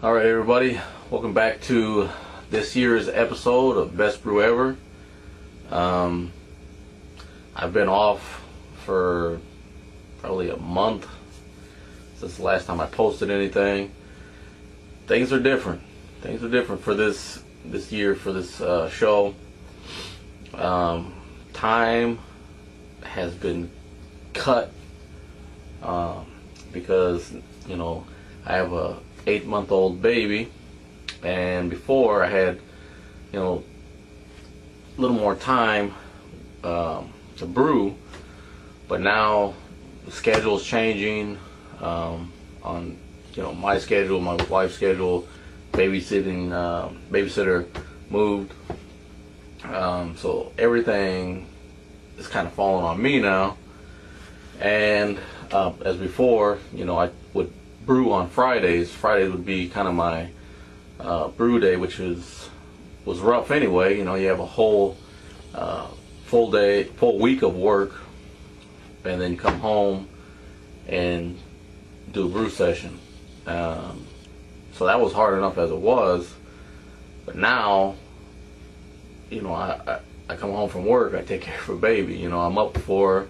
Alright everybody, welcome back to this year's episode of Best Brew Ever. I've been off for probably a month since the last time I posted anything. Things are different. Things are different for this year, for this show. Time has been cut because, you know, I have a 8-month-old baby, and before I had, you know, a little more time to brew, but now the schedule is changing on, you know, my schedule, my wife's schedule, babysitter moved, so everything is kind of falling on me now. And as before, you know, I would brew on Fridays. Fridays would be kind of my brew day, which was rough anyway. You know, you have a whole full week of work, and then come home and do a brew session. So that was hard enough as it was, but now, you know, I come home from work, I take care of a baby. You know, I'm up before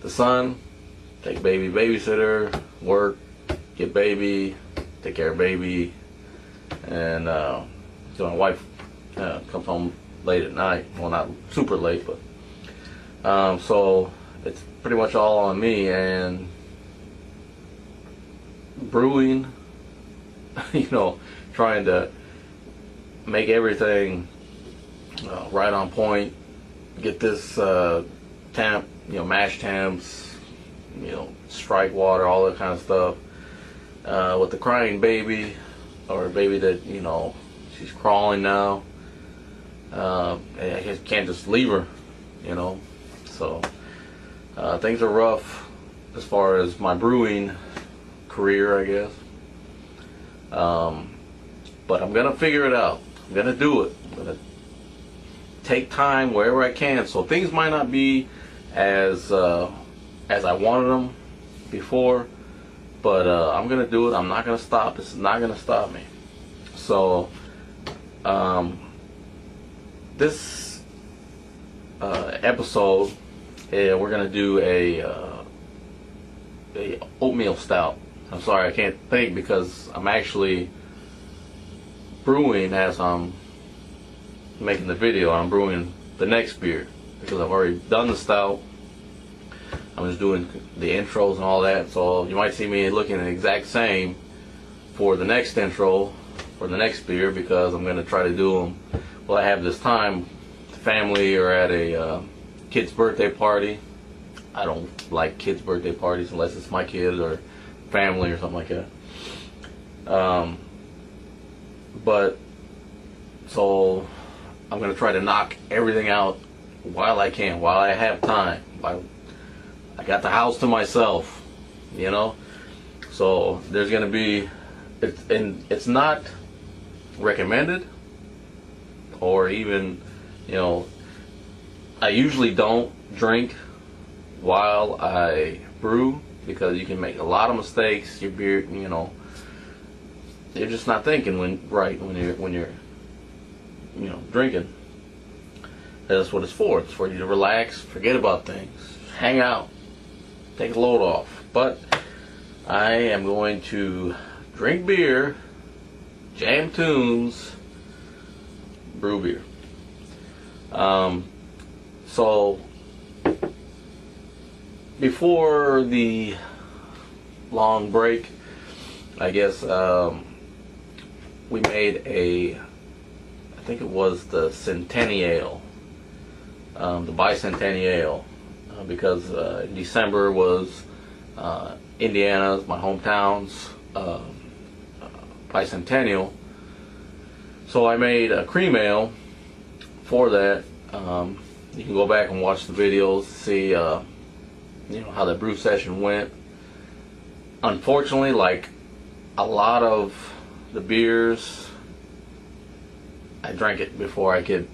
the sun, take baby, babysitter, work, get baby, take care of baby, and so my wife comes home late at night. Well, not super late, but so it's pretty much all on me. And brewing, you know, trying to make everything right on point, get this temp, you know, mash temps, you know, strike water, all that kind of stuff. With the crying baby, or a baby that, you know, she's crawling now, I can't just leave her, you know. So things are rough as far as my brewing career, I guess. But I'm gonna figure it out. I'm gonna do it. I'm gonna take time wherever I can. So things might not be as I wanted them before, but I'm gonna do it. I'm not gonna stop. This is not gonna stop me. So this episode, we're gonna do a oatmeal stout. I'm sorry, I can't think because I'm actually brewing as I'm making the video. I'm brewing the next beer because I've already done the stout. I'm just doing the intros and all that, so you might see me looking the exact same for the next intro for the next beer, because I'm going to try to do them while I have this time, family, or at a kid's birthday party. I don't like kids' birthday parties unless it's my kids or family or something like that. But so I'm going to try to knock everything out while I can, while I have time. I got the house to myself, you know. So there's going to be, it's not recommended, or even, you know, I usually don't drink while I brew, because you can make a lot of mistakes. Your beer, you know, you're just not thinking when you're you know, drinking. That's what it's for. It's for you to relax, forget about things, hang out, take a load off. But I am going to drink beer, jam tunes, brew beer. So before the long break, I guess we made I think it was the Centennial, the Bicentennial, because December was Indiana's, my hometown's, Bicentennial. So I made a cream ale for that. You can go back and watch the videos, see you know, how the brew session went. Unfortunately, like a lot of the beers, I drank it before I could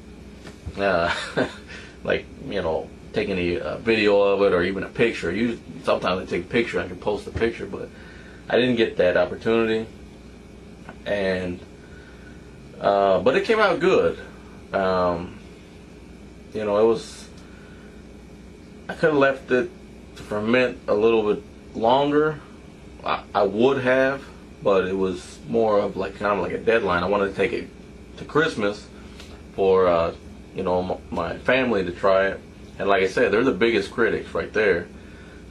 like, you know, take any video of it or even a picture. Sometimes I take a picture, I can post a picture, but I didn't get that opportunity. and but it came out good. You know, it was, I could have left it to ferment a little bit longer. I would have, but it was more of like kind of like a deadline. I wanted to take it to Christmas for you know, my family to try it. And like I said, they're the biggest critics right there.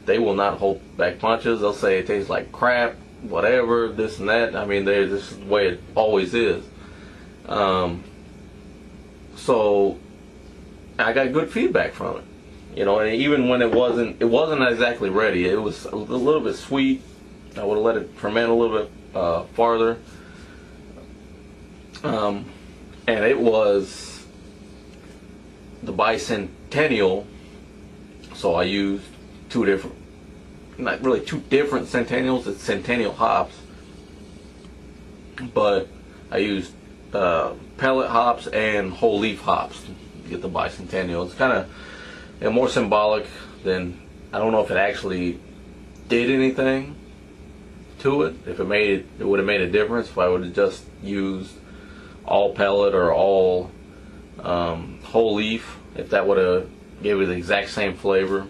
They will not hold back punches. They'll say it tastes like crap, whatever, this and that. I mean, this is the way it always is. So I got good feedback from it, you know. And even when it wasn't exactly ready. It was a little bit sweet. I would have let it ferment a little bit farther. And it was the bicentennial, so I used not really two different centennials. It's centennial hops, but I used pellet hops and whole leaf hops to get the bicentennial. It's kind of more symbolic than, I don't know if it actually did anything to it. If it would have made a difference if I would have just used all pellet or all whole leaf, if that would have gave it the exact same flavor.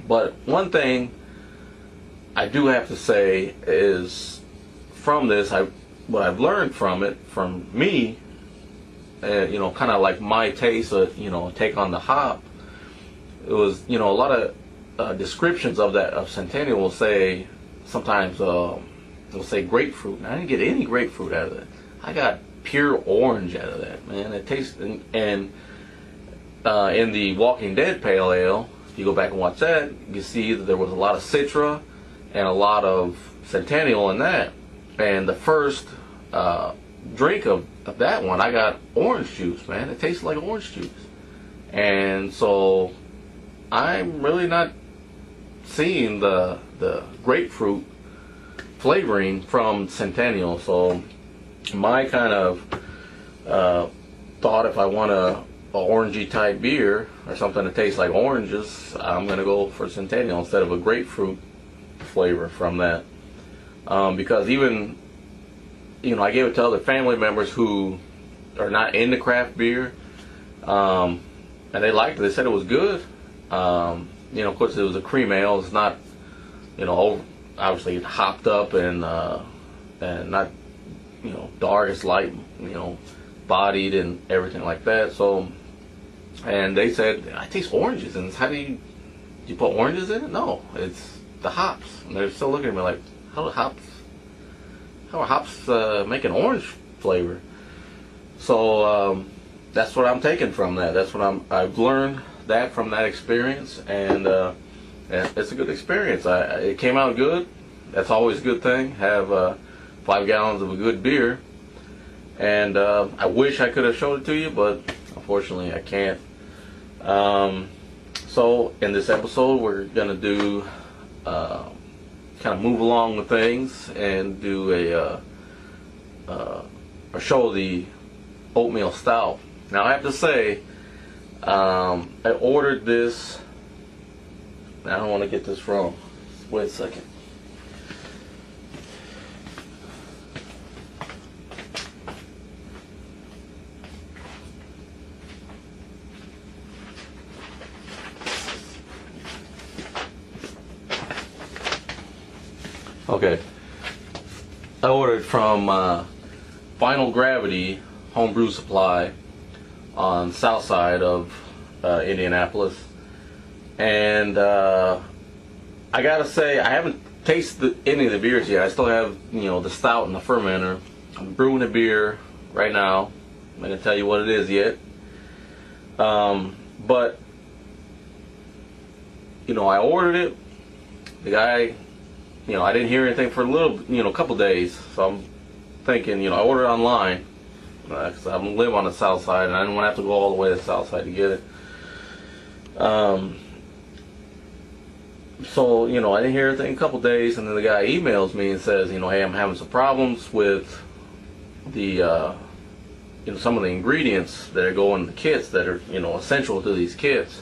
But one thing I do have to say is, from this, what I've learned from it, from me, you know, kind of like my taste, you know, take on the hop. It was, you know, a lot of descriptions of Centennial will say, sometimes they'll say grapefruit. I didn't get any grapefruit out of it. I got pure orange out of that, man. It tastes, and in the Walking Dead Pale Ale, if you go back and watch that, you see that there was a lot of Citra and a lot of Centennial in that. And the first drink of that one, I got orange juice, man. It tastes like orange juice. And so I'm really not seeing the grapefruit flavoring from Centennial. So my kind of thought, if I want a orangey type beer or something that tastes like oranges, I'm gonna go for Centennial instead of a grapefruit flavor from that. Because even, you know, I gave it to other family members who are not into craft beer, and they liked it. They said it was good. You know, of course, it was a cream ale. It's not, you know, obviously hopped up and not, you know, dark. It's light, you know, bodied and everything like that. So, and they said, I taste oranges. And how do you put oranges in it? No, it's the hops. And they're still looking at me like, how are hops making orange flavor? So that's what I'm taking from that. That's what I've learned that from that experience, and it's a good experience. It came out good. That's always a good thing. Have 5 gallons of a good beer, and I wish I could have showed it to you, but unfortunately I can't. So in this episode, we're gonna do kind of move along with things and do or show the Oatmeal Stout. Now I have to say, I ordered this. I don't want to get this wrong. Wait a second. Okay. I ordered from Final Gravity Homebrew Supply on the south side of Indianapolis, and I gotta say, I haven't tasted any of the beers yet. I still have, you know, the stout and the fermenter. I'm brewing a beer right now. I'm not gonna tell you what it is yet, but you know, I ordered it. The guy, you know, I didn't hear anything for a couple days, so I'm thinking, you know, I ordered it online. Because I live on the south side and I didn't want to have to go all the way to the south side to get it. So, you know, I didn't hear anything in a couple days, and then the guy emails me and says, you know, hey, I'm having some problems with the, you know, some of the ingredients that go in the kits that are, you know, essential to these kits.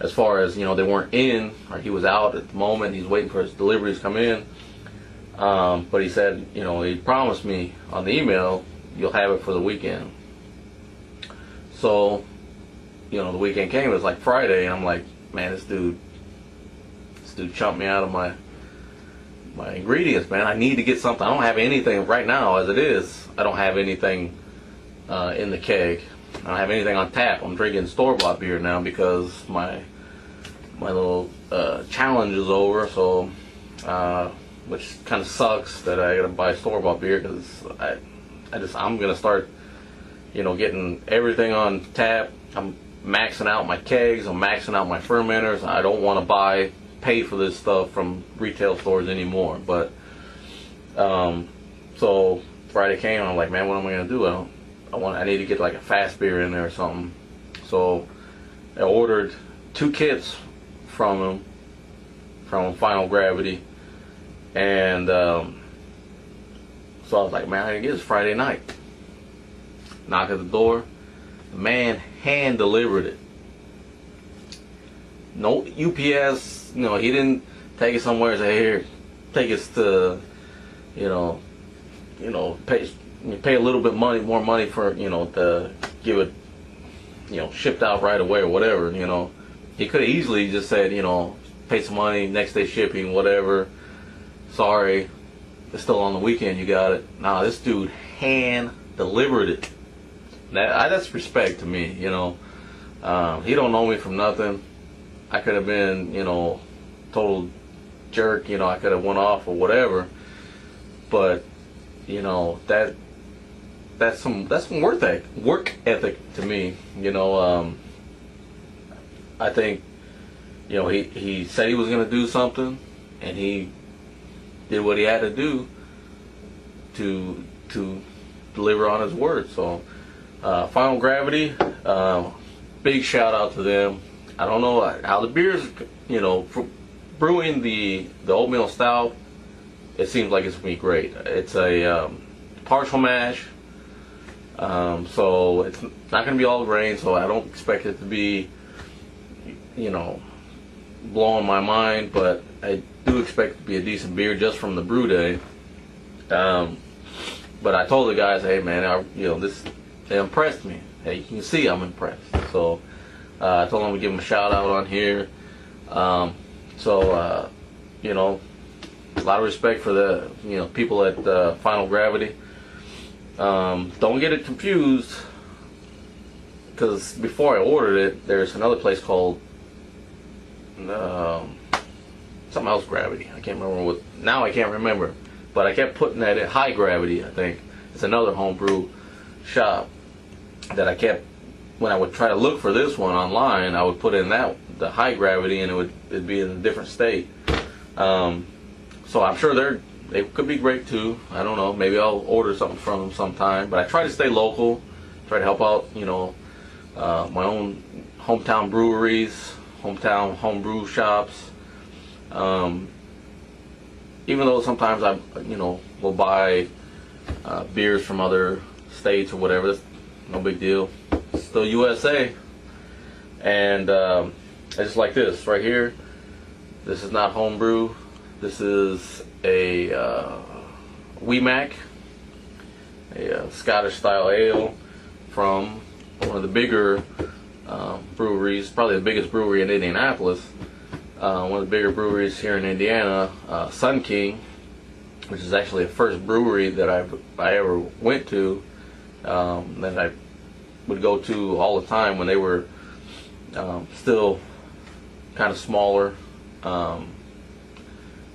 As far as, you know, they weren't in, or he was out at the moment, he's waiting for his deliveries to come in. But he said, he promised me on the email, you'll have it for the weekend. So, the weekend came. It was like Friday, and I'm like, man, this dude chumped me out of my ingredients, man. I need to get something. I don't have anything right now as it is. I don't have anything in the keg. I don't have anything on tap. I'm drinking store-bought beer now because my little challenge is over. So, which kind of sucks that I gotta buy store-bought beer, because I'm gonna start, getting everything on tap. I'm maxing out my kegs. I'm maxing out my fermenters. I don't want to pay for this stuff from retail stores anymore. But so Friday came, and I'm like, man, what am I gonna do? I need to get like a fast beer in there or something. So I ordered 2 kits from Final Gravity, and so I was like, man, I get this Friday night. Knock at the door. The man hand delivered it. No UPS. He didn't take it somewhere and say, here, take it to, pay a little bit more money for, to give it, shipped out right away or whatever. He could have easily just said, pay some money, next day shipping, whatever. Sorry, it's still on the weekend, you got it. Nah, this dude hand delivered it. That's respect to me, He don't know me from nothing. I could have been, total jerk, I could have went off or whatever. But, that's some work ethic to me. I think, he said he was gonna do something, and he did what he had to do to deliver on his word. So Final Gravity, big shout out to them. I don't know how the beers, for brewing the Oatmeal Stout, it seems like it's gonna be great. It's a partial mash, so it's not gonna be all grain, so I don't expect it to be, blowing my mind, but I do expect it to be a decent beer just from the brew day. But I told the guys, hey man, they impressed me. Hey, you can see I'm impressed. So I told them to give them a shout out on here. So a lot of respect for the people at Final Gravity. Don't get it confused, because before I ordered it, there's another place called something else Gravity. I can't remember what. Now I can't remember, but I kept putting that in High Gravity. I think it's another homebrew shop that I kept. When I would try to look for this one online, I would put in the High Gravity, and it'd be in a different state. So I'm sure they could be great too. I don't know. Maybe I'll order something from them sometime. But I try to stay local. Try to help out, my own hometown breweries, hometown homebrew shops. Even though sometimes I, will buy beers from other states or whatever. That's no big deal. It's still USA. And I just like this right here. This is not homebrew. This is a WeMac, a Scottish style ale from one of the bigger breweries, probably the biggest brewery in Indianapolis. One of the bigger breweries here in Indiana, Sun King, which is actually the first brewery that I ever went to, that I would go to all the time when they were still kind of smaller.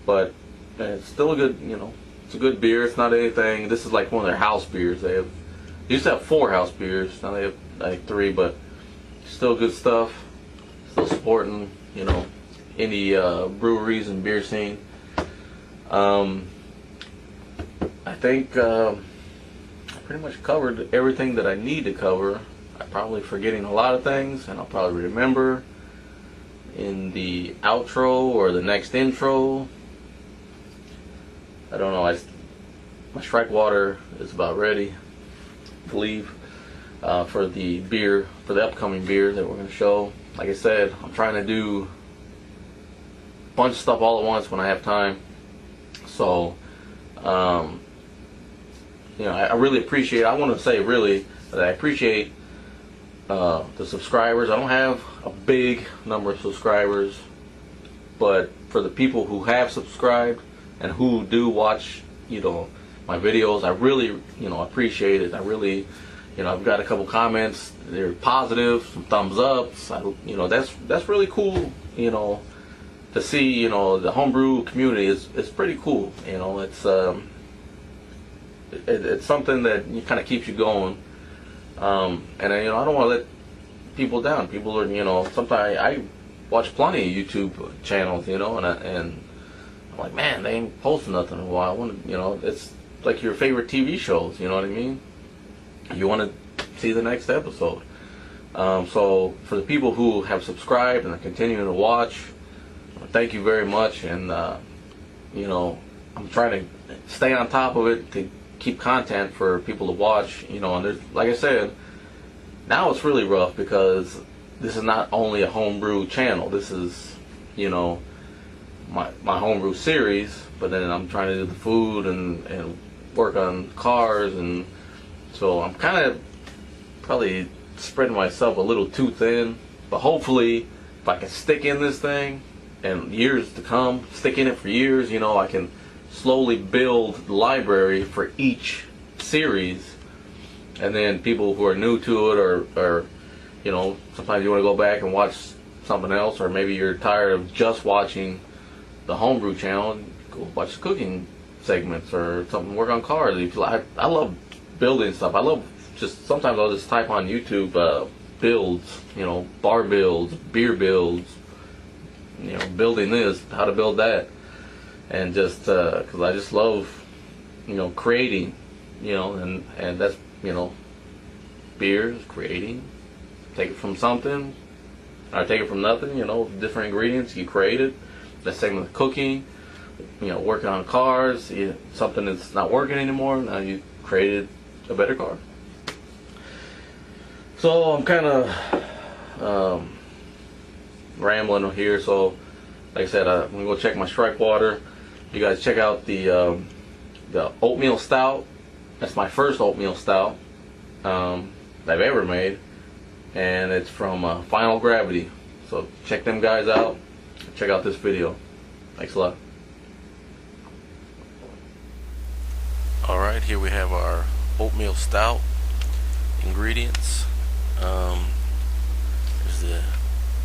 But it's still a good, it's a good beer. It's not anything. This is like one of their house beers. They used to have 4 house beers. Now they have like 3, but still good stuff. Still supporting, indie breweries and beer scene. I think I pretty much covered everything that I need to cover. I'm probably forgetting a lot of things, and I'll probably remember in the outro or the next intro. I don't know. My strike water is about ready, I believe, for the upcoming beer that we're going to show. Like I said, I'm trying to do a bunch of stuff all at once when I have time. So I really appreciate. I want to say really that I appreciate the subscribers. I don't have a big number of subscribers, but for the people who have subscribed and who do watch, my videos, I really, appreciate it. I really, I've got a couple comments. They're positive, some thumbs ups. That's really cool. To see, the homebrew community is pretty cool. It's something that kind of keeps you going. And I don't want to let people down. People are, sometimes I watch plenty of YouTube channels, and I'm like, man, they ain't posting nothing in a while. I want to, it's like your favorite TV shows. You know what I mean? You want to see the next episode. So for the people who have subscribed and are continuing to watch, thank you very much. And I'm trying to stay on top of it to keep content for people to watch. And there's, like I said, now it's really rough because this is not only a homebrew channel. This is, my homebrew series. But then I'm trying to do the food and work on cars, and so I'm kind of probably spreading myself a little too thin. But hopefully, if I can stick in this thing and years to come, stick in it for years, I can slowly build the library for each series. And then people who are new to it, or sometimes you want to go back and watch something else, or maybe you're tired of just watching the homebrew channel, go watch the cooking segments or something, work on cars. I love building stuff. I love sometimes I'll just type on YouTube builds, bar builds, beer builds, building this, how to build that, and just because I just love, creating, and that's, beer is creating. Take it from something, or take it from nothing. Different ingredients, you create it. The same with cooking. Working on cars, something that's not working anymore. Now you created a better car. So I'm kind of rambling here. So, like I said, I'm gonna go check my strike water. You guys check out the Oatmeal Stout. That's my first Oatmeal Stout that I've ever made, and it's from Final Gravity. So check them guys out. Check out this video. Thanks a lot. Alright, here we have our Oatmeal Stout ingredients. There's the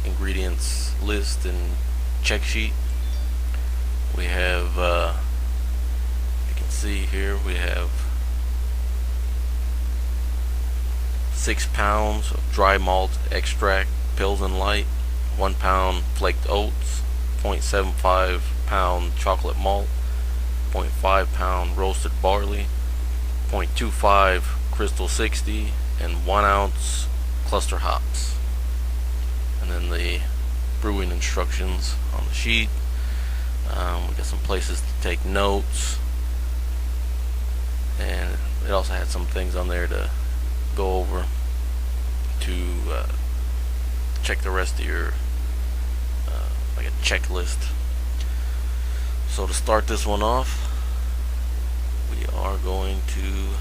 ingredients list and check sheet. We have, you can see here, we have 6 pounds of dry malt extract, Pilsen Light, 1 pound flaked oats, 0.75 pound chocolate malt, 0.5 pound roasted barley, 0.25 Crystal 60, and 1 ounce cluster hops. And then the brewing instructions on the sheet. We got some places to take notes, and it also had some things on there to go over to check the rest of your like a checklist. So to start this one off, we are going to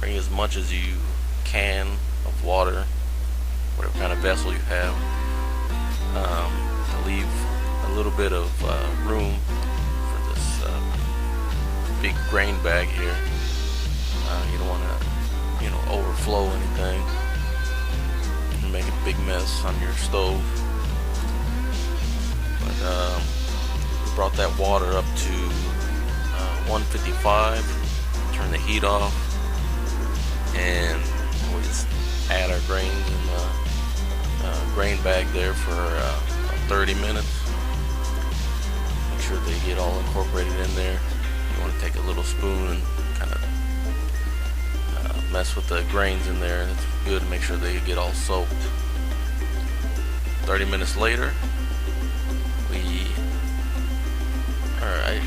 bring as much as you can of water, whatever kind of vessel you have. Leave a little bit of room for this big grain bag here. You don't want to, overflow anything and make a big mess on your stove. But we brought that water up to 155. Turn the heat off, and we just add our grains in the grain bag there for 30 minutes. Make sure they get all incorporated in there. You want to take a little spoon and kind of mess with the grains in there. It's good to make sure they get all soaked. 30 minutes later, I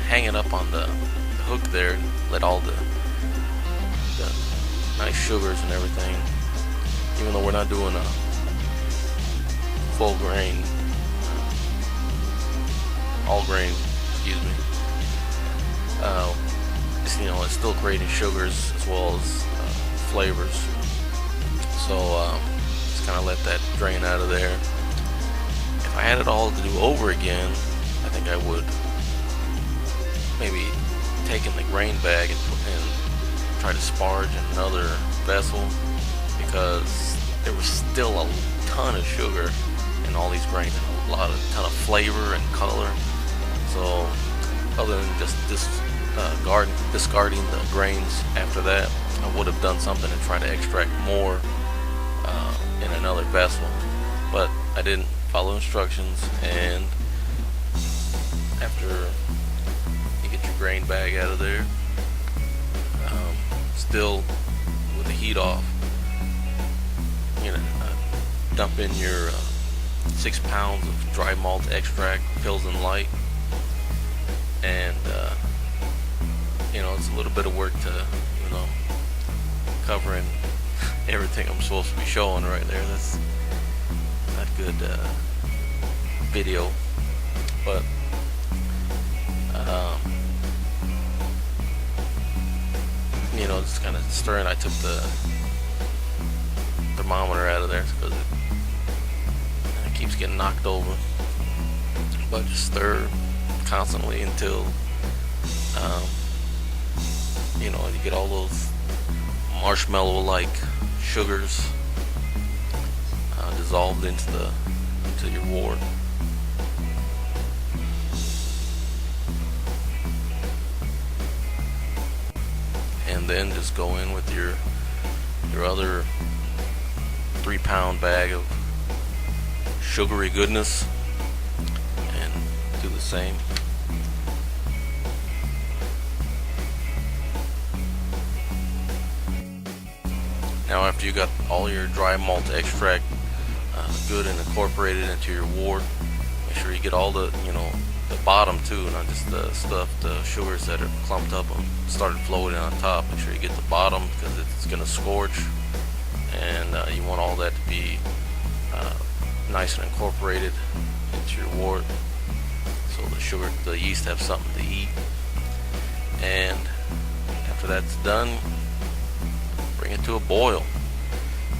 hang it up on the hook there, let all the nice sugars and everything, even though we're not doing a full grain, all grain, excuse me, it's still great in sugars as well as flavors. So just kind of let that drain out of there. If I had it all to do over again, I think I would maybe take in the grain bag and try to sparge in another vessel, because there was still a ton of sugar in all these grains and a ton of flavor and color. So other than just discarding the grains after that, I would have done something and try to extract more in another vessel, but I didn't follow instructions. And after you get your grain bag out of there, still with the heat off, dump in your 6 pounds of dry malt extract, Pilsen Light, and it's a little bit of work to covering everything I'm supposed to be showing right there. That's not good video, but just kind of stirring. I took the thermometer out of there because it keeps getting knocked over, but just stir constantly until you get all those marshmallow like sugars dissolved into your wort. And then just go in with your other 3-pound bag of sugary goodness and do the same. Now after you got all your dry malt extract good and incorporated into your wort, make sure you get all the the bottom too, not just the sugars that are clumped up and started floating on top. Make sure you get the bottom, because it's going to scorch, and you want all that to be nice and incorporated into your wort, so the yeast have something to eat. And after that's done, bring it to a boil.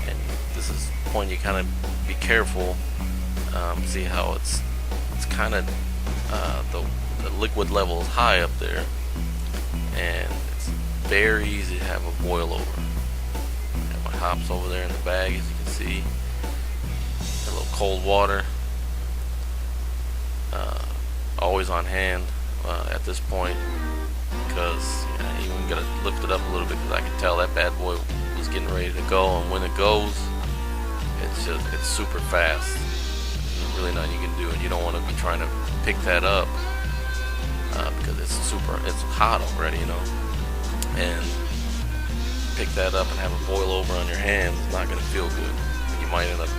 And this is the point you kind of be careful. See how it's kind of the liquid level is high up there, and it's very easy to have a boil over. I got my hops over there in the bag, as you can see. A little cold water, always on hand at this point, because you even gotta lift it up a little bit, because I can tell that bad boy was getting ready to go. And when it goes, it's super fast. There's really nothing you can do, and you don't want to be trying to pick that up because it's hot already, and pick that up and have a boil over on your hands. It's not going to feel good. You might end up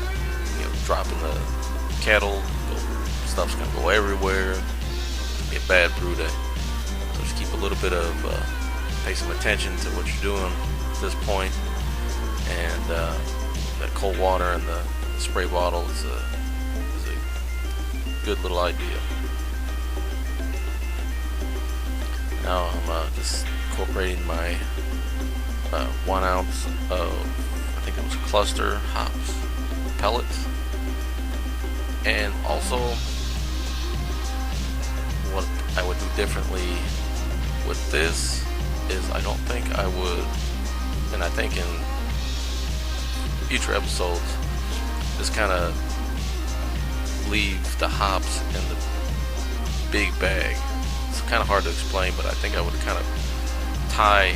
dropping the kettle. Stuff's going to go everywhere. It'll be a bad brew day. So just keep a little bit of pay some attention to what you're doing at this point. And that cold water and the spray bottle is a good little idea. Now I'm just incorporating my 1 ounce of, I think it was cluster hops pellets. And also, what I would do differently with this is, I don't think I would, and I think in future episodes, just kind of leave the hops in the big bag. It's kind of hard to explain, but I think I would kind of tie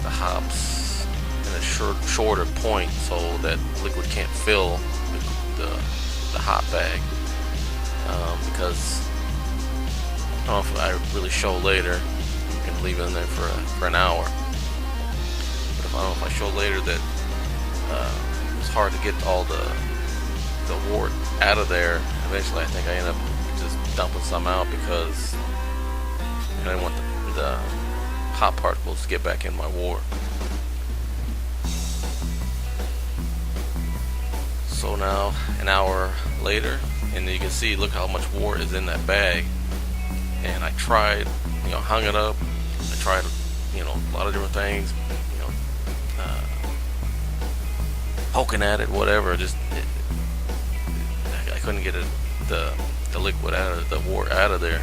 the hops in a shorter point so that liquid can't fill the hop bag, because I don't know if I really show later, you can leave it in there for an hour, but if I show later that it's hard to get all the wort out of there, eventually I think I end up just dumping some out, because I didn't want the hop particles to get back in my wort. So now, an hour later, and you can see, look how much wort is in that bag. And I tried, hung it up, tried, a lot of different things, poking at it, whatever. I couldn't get the liquid out of the wort out of there,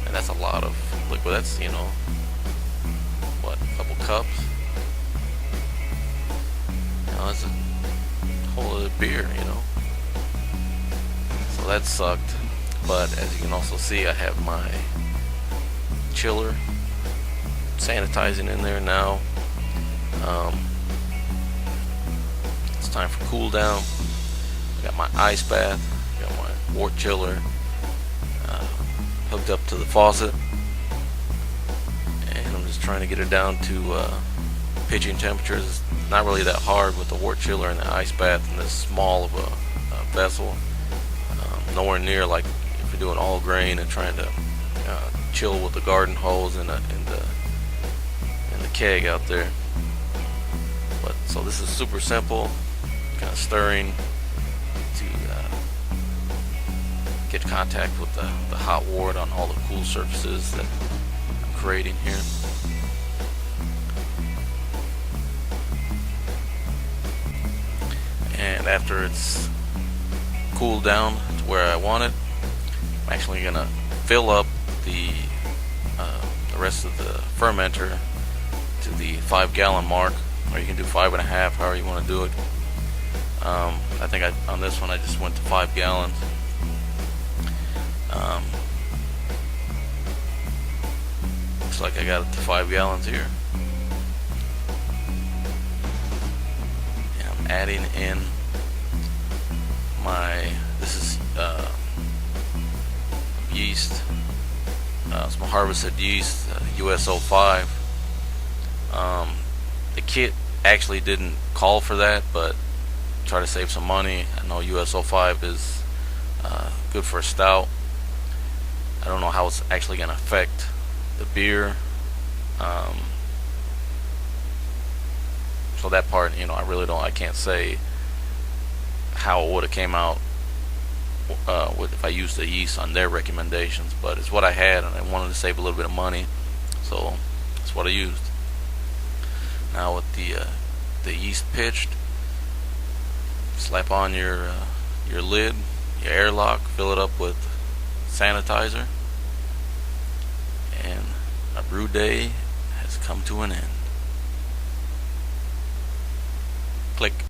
and that's a lot of liquid. That's what, a couple cups. That's a whole other beer, So that sucked. But as you can also see, I have my chiller sanitizing in there now. It's time for cool down. I got my ice bath, got my wort chiller hooked up to the faucet, and I'm just trying to get it down to pitching temperatures. It's not really that hard with the wort chiller and the ice bath in this small of a vessel. Nowhere near like if you're doing all grain and trying to chill with the garden hose and the keg out there. But so this is super simple, kind of stirring to get contact with the hot wort on all the cool surfaces that I'm creating here. And after it's cooled down to where I want it, I'm actually gonna fill up the rest of the fermenter to the 5-gallon mark, or you can do 5.5, however you want to do it. I think on this one I just went to 5 gallons. Looks like I got it to 5 gallons here. And I'm adding in this is yeast. It's my harvested yeast, US.Ep.1. The kit actually didn't call for that, but try to save some money. I know US.Ep.1 is good for a stout. I don't know how it's actually going to affect the beer. So that part, I can't say how it would have came out if I used the yeast on their recommendations, but it's what I had, and I wanted to save a little bit of money, so that's what I used. Now with the yeast pitched, slap on your lid, your airlock, fill it up with sanitizer, and our brew day has come to an end. Click.